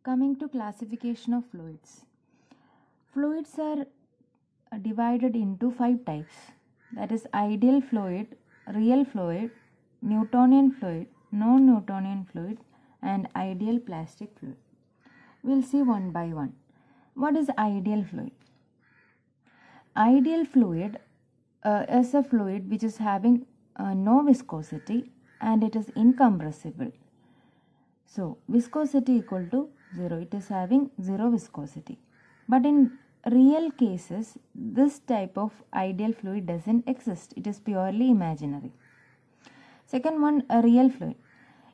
Coming to classification of fluids. Fluids are divided into 5 types. That is ideal fluid, real fluid, Newtonian fluid, non-Newtonian fluid, and ideal plastic fluid. We'll see one by one. What is ideal fluid? Ideal fluid is a fluid which is having no viscosity and it is incompressible. So viscosity equal to 0. It is having 0 viscosity. But in real cases, this type of ideal fluid doesn't exist. It is purely imaginary. Second one, a real fluid.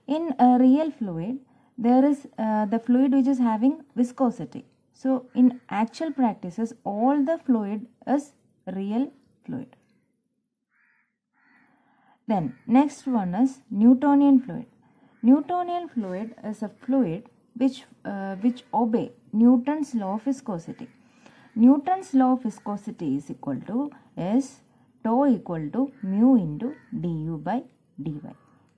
In a real fluid, there is the fluid which is having viscosity. So in actual practices, all the fluid is real fluid. Then next one is Newtonian fluid. Newtonian fluid is a fluid which obey Newton's law of viscosity. Newton's law of viscosity is equal to tau equal to mu into du by dy,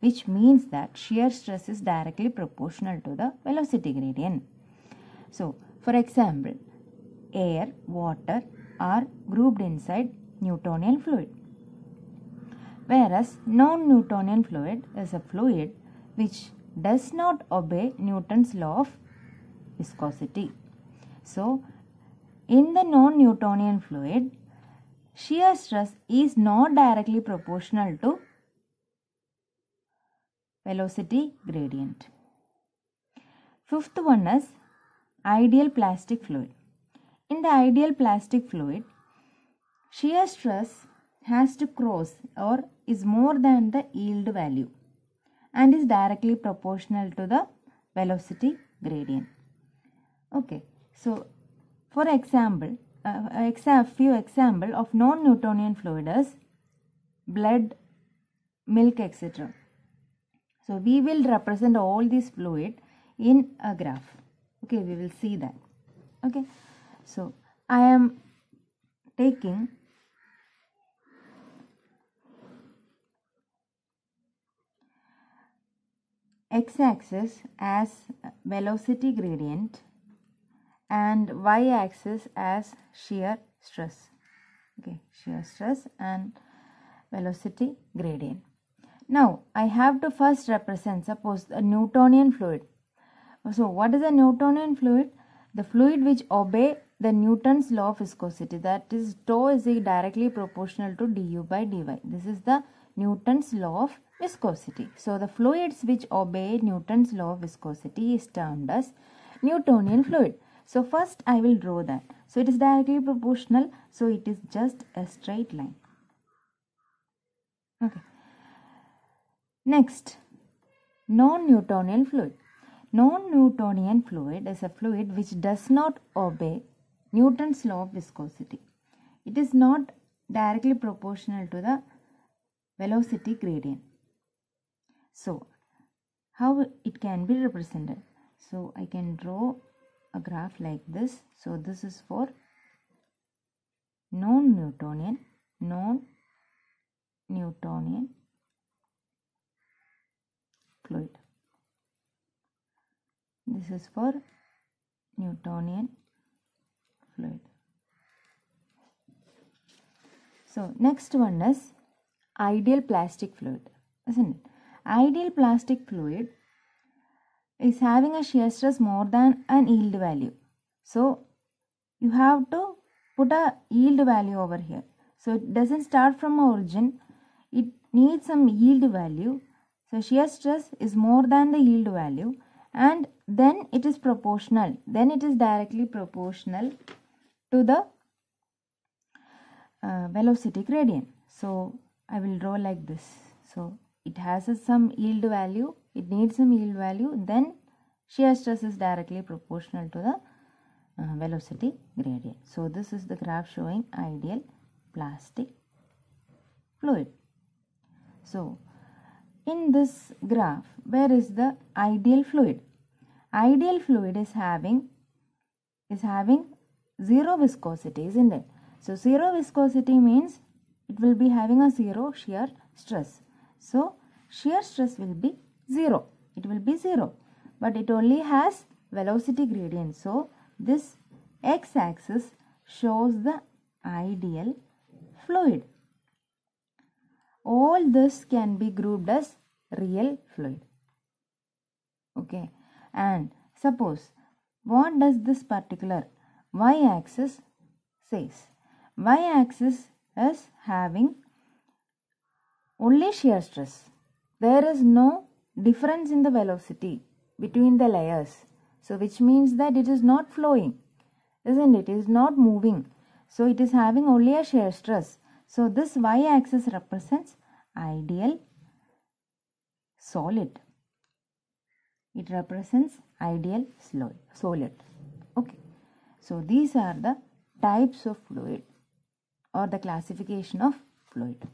which means that shear stress is directly proportional to the velocity gradient. So, for example, air, water are grouped inside Newtonian fluid, whereas non-Newtonian fluid is a fluid which does not obey Newton's law of viscosity. So, in the non-Newtonian fluid, shear stress is not directly proportional to velocity gradient. Fifth one is ideal plastic fluid. In the ideal plastic fluid, shear stress has to cross or is more than the yield value and is directly proportional to the velocity gradient. Okay, so for example, a few example of non-Newtonian fluid is blood, milk, etc. So we will represent all these fluid in a graph. Okay, we will see that. Okay, so I am taking x-axis as velocity gradient and y-axis as shear stress. Okay, shear stress and velocity gradient. Now I have to first represent, suppose, a Newtonian fluid. So what is a Newtonian fluid? The fluid which obey the Newton's law of viscosity, that is tau is directly proportional to du by dy. This is the Newton's law of viscosity. So the fluids which obey Newton's law of viscosity is termed as Newtonian fluid. So first I will draw that. So it is directly proportional, so it is just a straight line. Okay. Next, non-Newtonian fluid. Non-Newtonian fluid is a fluid which does not obey Newton's law of viscosity. It is not directly proportional to the velocity gradient. So, how it can be represented? So, I can draw a graph like this. So, this is for non-Newtonian fluid. This is for Newtonian fluid. So next one is ideal plastic fluid, isn't it? Ideal plastic fluid is having a shear stress more than an yield value. So you have to put a yield value over here. So it doesn't start from origin. It needs some yield value. So shear stress is more than the yield value, and then it is proportional. Then it is directly proportional to the velocity gradient. So I will draw like this. So it has some yield value. It needs some yield value. Then shear stress is directly proportional to the velocity gradient. So this is the graph showing ideal plastic fluid. So in this graph, where is the ideal fluid? Ideal fluid is having 0 viscosity, isn't it? So 0 viscosity means it will be having a 0 shear stress. So shear stress will be 0. It will be 0. But it only has velocity gradient. So this x-axis shows the ideal fluid. All this can be grouped as real fluid. Okay, and suppose what does this particular y-axis says? Y-axis is having only shear stress. There is no difference in the velocity between the layers. So which means that it is not flowing, isn't it? It is not moving. So it is having only a shear stress. So this y-axis represents ideal solid. It represents ideal solid. Okay. So these are the types of fluid or the classification of fluid.